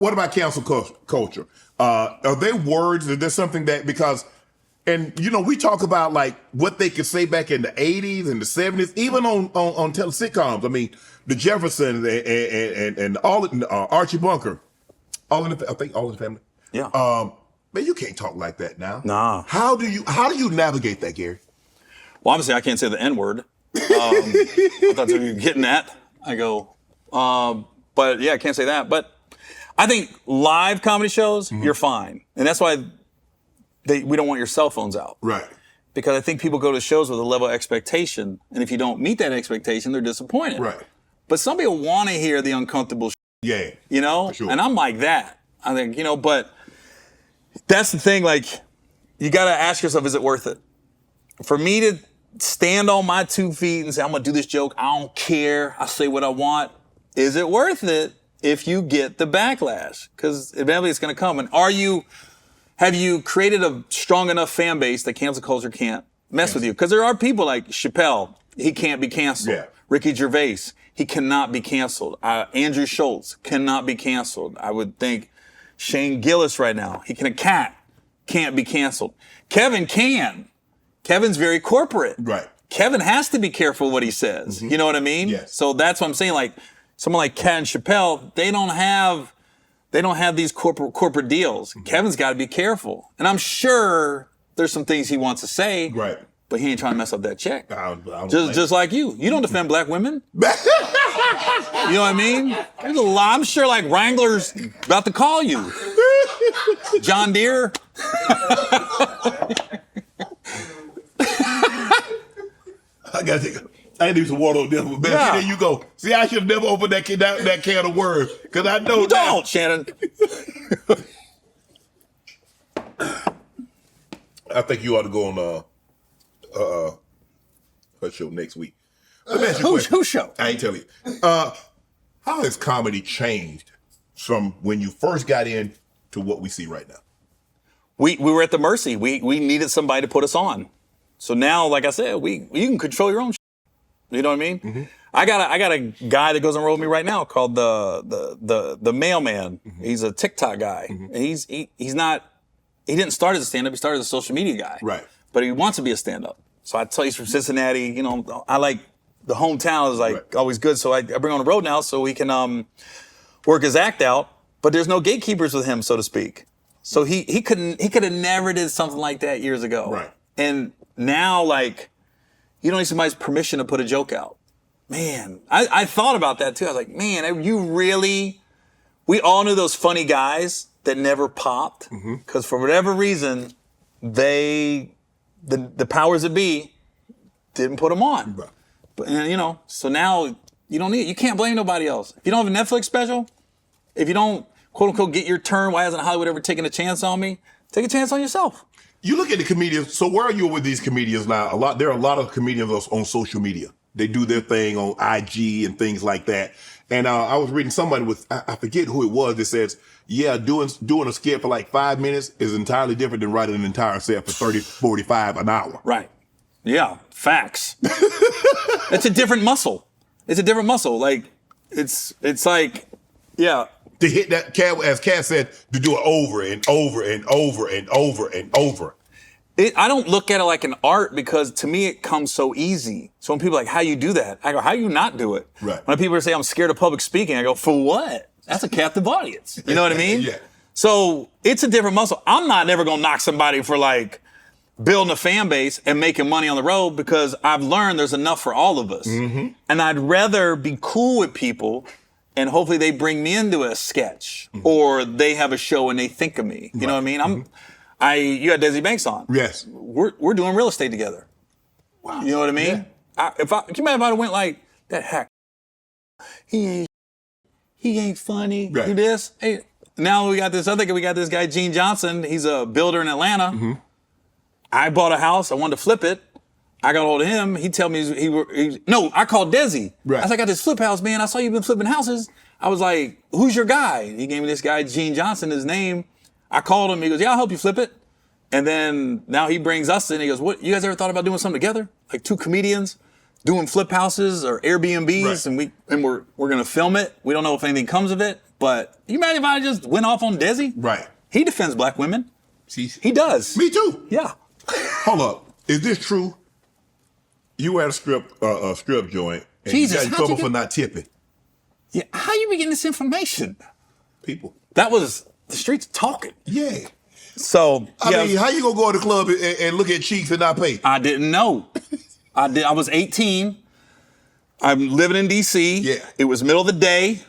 What about cancel culture? Are there words? Is there something that, because, and we talk about like what they could say back in the 80s and the 70s, even on sitcoms. I mean, the Jeffersons and all Archie Bunker, I think all in the Family. Yeah. Man, you can't talk like that now. Nah. How do you navigate that, Gary? Well, obviously I can't say the N-word. I thought you were getting at. I go, but yeah, I can't say that. But I think live comedy shows, you're fine. And that's why we don't want your cell phones out. Right. Because I think people go to shows with a level of expectation. And if you don't meet that expectation, they're disappointed. Right. But some people want to hear the uncomfortable Yeah. For sure. And I'm like that. I think, but that's the thing, like, you got to ask yourself, is it worth it? For me to stand on my 2 feet and say, I'm going to do this joke, I don't care, I say what I want, is it worth it if you get the backlash? Because eventually it's going to come. And have you created a strong enough fan base that cancel culture can't mess with you? Because there are people like Chappelle, he can't be canceled. Yeah. Ricky Gervais, he cannot be canceled. Andrew Schulz cannot be canceled. I would think Shane Gillis right now, Katt can't be canceled. Kevin can. Kevin's very corporate. Right. Kevin has to be careful what he says. Mm-hmm. You know what I mean? Yes. So that's what I'm saying. Like someone like Katt and Chappelle, they don't have these corporate deals. Mm-hmm. Kevin's got to be careful. And I'm sure there's some things he wants to say. Right. But he ain't trying to mess up that check. Just like you. You don't defend black women. You know what I mean? There's a lot. I'm sure like Wrangler's about to call you. John Deere. I gotta do some water on this one. Yeah. There you go. See, I should have never opened that can of worms. Because I know don't, Shannon. I think you ought to go on her show next week. Whose show? I ain't telling you. How has comedy changed from when you first got in to what we see right now? We were at the mercy. We needed somebody to put us on. So now, like I said, you can control your own shit. You know what I mean? Mm-hmm. I got a guy that goes on road with me right now called the mailman. Mm-hmm. He's a TikTok guy. Mm-hmm. And he didn't start as a stand-up, he started as a social media guy. Right. But he wants to be a stand-up. So I tell you, he's from Cincinnati. I like the hometown is always good. So I bring him on the road now so he can work his act out. But there's no gatekeepers with him, so to speak. So he could have never did something like that years ago. Right. And now, like, you don't need somebody's permission to put a joke out. Man, I thought about that too. I was like, man, we all knew those funny guys that never popped. Because for whatever reason, the powers that be didn't put them on. Right. But, so now you can't blame nobody else. If you don't have a Netflix special, if you don't, quote unquote, get your turn, why hasn't Hollywood ever taken a chance on me? Take a chance on yourself. You look at the comedians. So where are you with these comedians now? There are a lot of comedians on social media. They do their thing on IG and things like that. And I was reading somebody I forget who it was that says, yeah, doing a skit for like 5 minutes is entirely different than writing an entire set for 30, 45 an hour. Right. Yeah. Facts. It's a different muscle. Like it's like, yeah. To hit that, as Katt said, to do it over and over and over and over and over. I don't look at it like an art because to me it comes so easy. So when people are like, how you do that? I go, how you not do it? Right. When people say I'm scared of public speaking, I go, for what? That's a captive audience. You know what I mean? Yeah. So it's a different muscle. I'm not never gonna knock somebody for like building a fan base and making money on the road because I've learned there's enough for all of us. Mm-hmm. And I'd rather be cool with people and hopefully they bring me into a sketch or they have a show and they think of me. You know what I mean? You had Desi Banks on. Yes. We're doing real estate together. Wow. You know what I mean? Yeah. Can you imagine if I went like, that hack, he ain't funny, do this. Hey, now we got this guy, Gene Johnson. He's a builder in Atlanta. Mm-hmm. I bought a house. I wanted to flip it. I got a hold of him. He tell me I called Desi. Right. I was like, I got this flip house, man. I saw you've been flipping houses. I was like, who's your guy? He gave me this guy, Gene Johnson, his name. I called him. He goes, yeah, I'll help you flip it. And then now he brings us in. He goes, what? You guys ever thought about doing something together? Like two comedians doing flip houses or Airbnbs, right. and we're going to film it. We don't know if anything comes of it. But you imagine if I just went off on Desi? Right. He defends black women. See, he does. Me too. Yeah. Hold up. Is this true? You were at a strip joint and Jesus, you got in trouble for not tipping. Yeah. How you be getting this information? People. That was the streets talking. Yeah. So I mean, how you gonna go to the club and look at cheeks and not pay? I didn't know. I was 18. I'm living in DC. Yeah. It was middle of the day.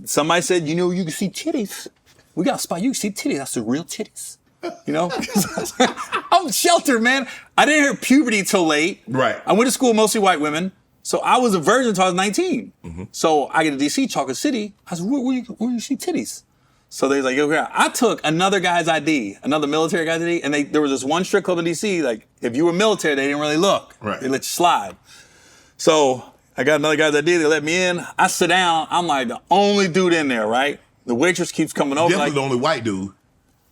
Somebody said, you know, you can see titties. We got a spot. You can see titties. That's the real titties. You know? I'm sheltered, man. I didn't hear puberty till late. Right. I went to school mostly white women. So I was a virgin until I was 19. Mm-hmm. So I get to DC, Chocolate City. I said, where you see titties? So they was like, okay. I took another guy's ID, another military guy's ID, and there was this one strip club in DC, like, if you were military, they didn't really look. Right. They let you slide. So I got another guy's ID, they let me in. I sit down, I'm like the only dude in there, right? The waitress keeps coming over. Definitely like, the only white dude.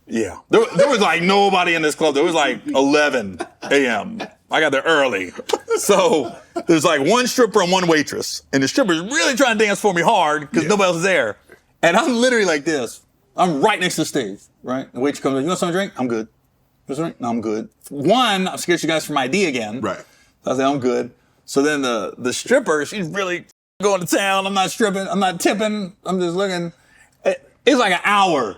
Yeah. There was like nobody in this club. There was like 11 a.m. I got there early. So there's like one stripper and one waitress. And the stripper's really trying to dance for me hard because nobody else is there. And I'm literally like this. I'm right next to the stage, right? The waitress comes in, you want something to drink? I'm good. You want something to drink? No, I'm good. One, I'm scared you guys from ID again. Right. So I said, I'm good. So then the stripper, she's really going to town. I'm not stripping. I'm not tipping. I'm just looking. It's like an hour.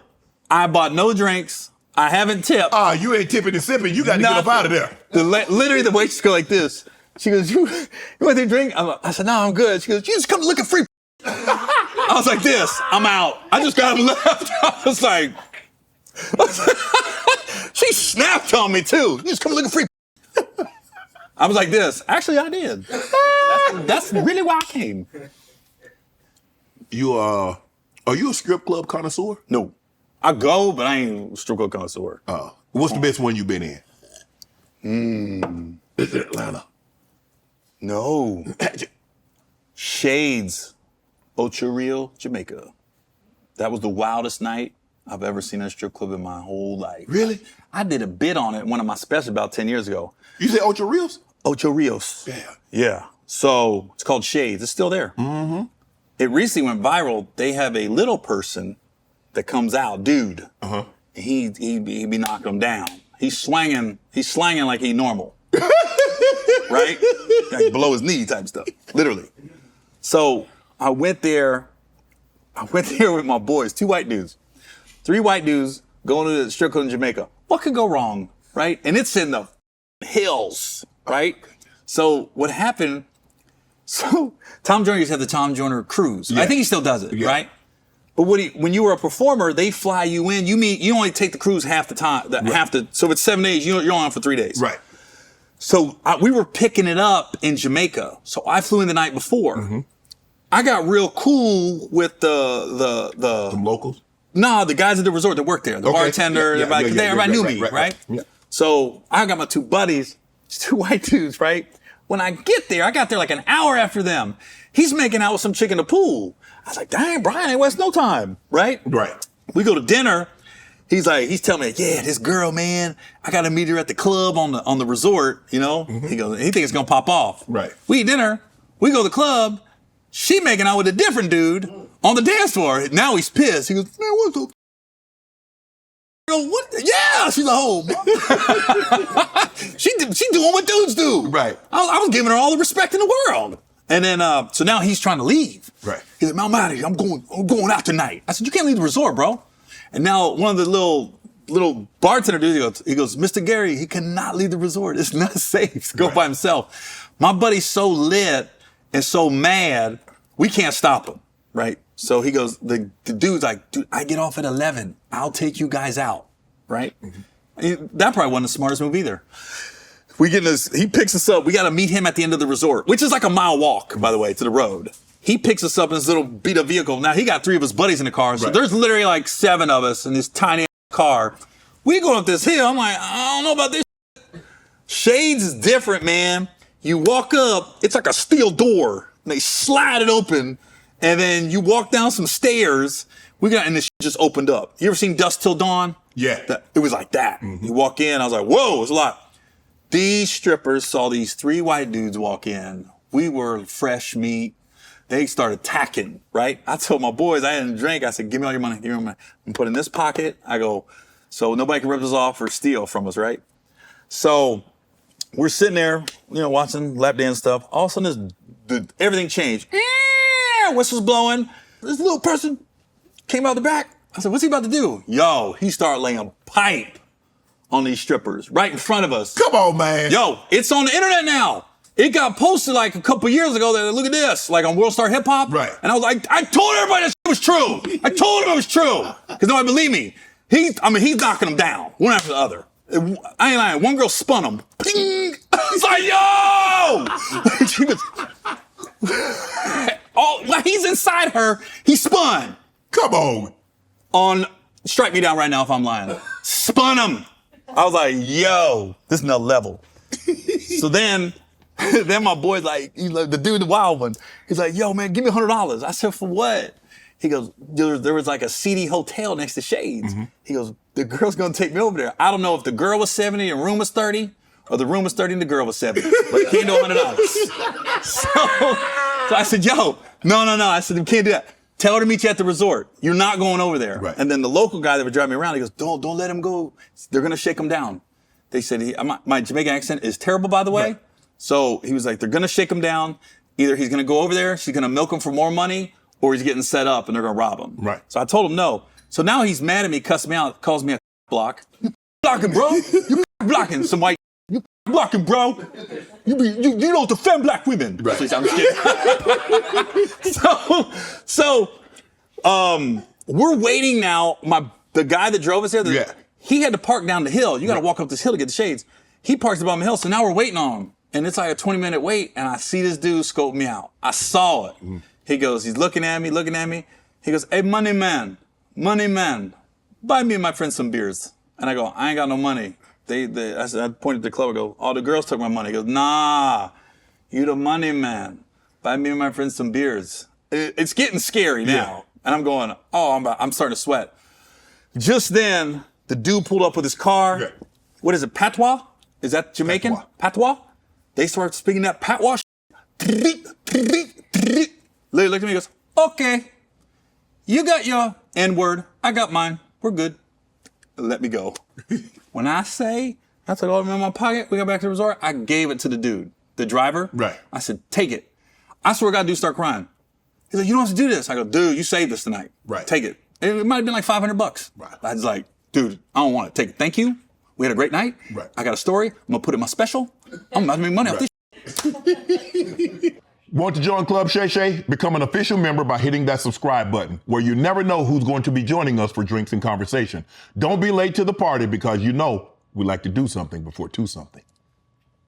I bought no drinks. I haven't tipped. You ain't tipping and sipping. You got to get up out of there. Literally, the waitress go like this. She goes, you want to drink? I said, no, I'm good. She goes, you just come looking free. I was like this. I'm out. I just got left. I was like, she snapped on me too. You just come looking free. I was like this. Actually, I did. That's really why I came. Are you a strip club connoisseur? No. I go, but I ain't a strip club connoisseur. What's the best one you've been in? Is it Atlanta? No. Shades. Ocho Rio, Jamaica. That was the wildest night I've ever seen in a strip club in my whole life. Really? I did a bit on it, one of my specials about 10 years ago. You said Ocho Rios? Ocho Rios. Yeah. Yeah. So it's called Shades. It's still there. Mm-hmm. It recently went viral. They have a little person that comes out, dude. Uh-huh. He be knocking them down. He's slanging like he normal. Right? Like below his knee type stuff. Literally. So I went there with my boys, 2 white dudes. 3 white dudes going to the strip club in Jamaica. What could go wrong, right? And it's in the hills, right? So what happened, Tom Joyner used to have the Tom Joyner cruise. Yeah. I think he still does it, right? But when you were a performer, they fly you in. You only take the cruise half the time, so it's 7 days, you're only on for 3 days. Right. So we were picking it up in Jamaica. So I flew in the night before. Mm-hmm. I got real cool with the locals? No, the guys at the resort that worked there. The bartender, everybody knew me, right? Yeah. So I got my 2 buddies, 2 white dudes, right? When I got there like an hour after them. He's making out with some chick in the pool. I was like, dang, Brian, ain't waste no time, right? Right. We go to dinner. He's telling me, yeah, this girl, man, I got to meet her at the club on the resort, you know? Mm-hmm. He thinks it's going to pop off. Right. We eat dinner. We go to the club. She making out with a different dude on the dance floor. Now he's pissed. He goes, man, what's up? I go, what? Yeah, she's a hoe. she doing what dudes do. Right. I was giving her all the respect in the world. And then, so now he's trying to leave. Right. He's like, I'm out of here. I'm going out tonight. I said, you can't leave the resort, bro. And now one of the little bartender dudes, he goes, Mr. Gary, he cannot leave the resort. It's not safe to go by himself. My buddy's so lit and so mad, we can't stop him, right? So he goes, the dude's like, dude, I get off at 11. I'll take you guys out, right? Mm-hmm. That probably wasn't the smartest move either. He picks us up. We got to meet him at the end of the resort, which is like a mile walk, by the way, to the road. He picks us up in this little beat up vehicle. Now he got 3 of his buddies in the car. So there's literally like 7 of us in this tiny car. We go up this hill. I'm like, I don't know about this. Shades is different, man. You walk up, it's like a steel door. And they slide it open. And then you walk down some stairs. And this just opened up. You ever seen Dusk Till Dawn? Yeah. It was like that. Mm-hmm. You walk in, I was like, whoa, it's a lot. These strippers saw these 3 white dudes walk in. We were fresh meat. They started attacking, right? I told my boys I hadn't drank. I said, give me all your money, give me all your money. I'm put in this pocket. I go, so nobody can rip us off or steal from us, right? So we're sitting there, watching lap dance stuff. All of a sudden, everything changed. Whistles blowing. This little person came out the back. I said, what's he about to do? Yo, he started laying pipe on these strippers right in front of us. Come on, man. Yo, it's on the internet now. It got posted like a couple years ago that, look at this, like on World Star Hip Hop. Right. And I was like, I told everybody that shit was true. I told him it was true. Because nobody believed me. He's knocking them down, one after the other. I ain't lying. One girl spun him. Ping! I was like, yo! Like he's inside her. He spun. Come on. Strike me down right now if I'm lying. Spun him. I was like, yo, this is another level. So then my boy's like, the dude, the wild one, he's like, yo, man, give me $100. I said, for what? He goes, there was like a seedy hotel next to Shades. Mm-hmm. He goes, the girl's gonna take me over there. I don't know if the girl was 70 and room was 30, or the room was 30 and the girl was 70, but it came to $100. So I said, yo, no. I said, we can't do that. Tell her to meet you at the resort. You're not going over there. Right. And then the local guy that would drive me around, he goes, don't let him go. They're gonna shake him down. They said, my Jamaican accent is terrible, by the way. Right. So he was like, they're gonna shake him down. Either he's gonna go over there, she's gonna milk him for more money, or he's getting set up and they're gonna rob him. Right. So I told him no. So now he's mad at me, cussed me out, calls me a block. You blocking, bro. You blocking some white. You blocking, bro. You don't defend black women. Right. So I'm just kidding. So we're waiting now. The guy that drove us there, he had to park down the hill. You got to walk up this hill to get the Shades. He parks above the hill, so now we're waiting on him. And it's like a 20-minute wait, and I see this dude scope me out. I saw it. Mm. He goes, he's looking at me. He goes, hey, money man, buy me and my friend some beers. And I go, I ain't got no money. I pointed to the club, I go, all the girls took my money. He goes, nah, you the money man. Buy me and my friend some beers. It's getting scary now. Yeah. And I'm going, I'm starting to sweat. Just then, the dude pulled up with his car. Yeah. What is it, patois? Is that Jamaican? Patois? They start speaking that patois. Lily looked at me and goes, okay, you got your N-word, I got mine, we're good. Let me go. When I took all of them in my pocket, we got back to the resort, I gave it to the dude, the driver. Right. I said, take it. I swear to God, dude start crying. He's like, you don't have to do this. I go, dude, you saved us tonight. Right. Take it. It might have been like $500. Right. I was like, dude, I don't want it. Take it. Thank you. We had a great night. Right. I got a story. I'm going to put it in my special. I'm about to make money off this shit. Want to join Club Shay Shay? Become an official member by hitting that subscribe button, where you never know who's going to be joining us for drinks and conversation. Don't be late to the party, because we like to do something before two something.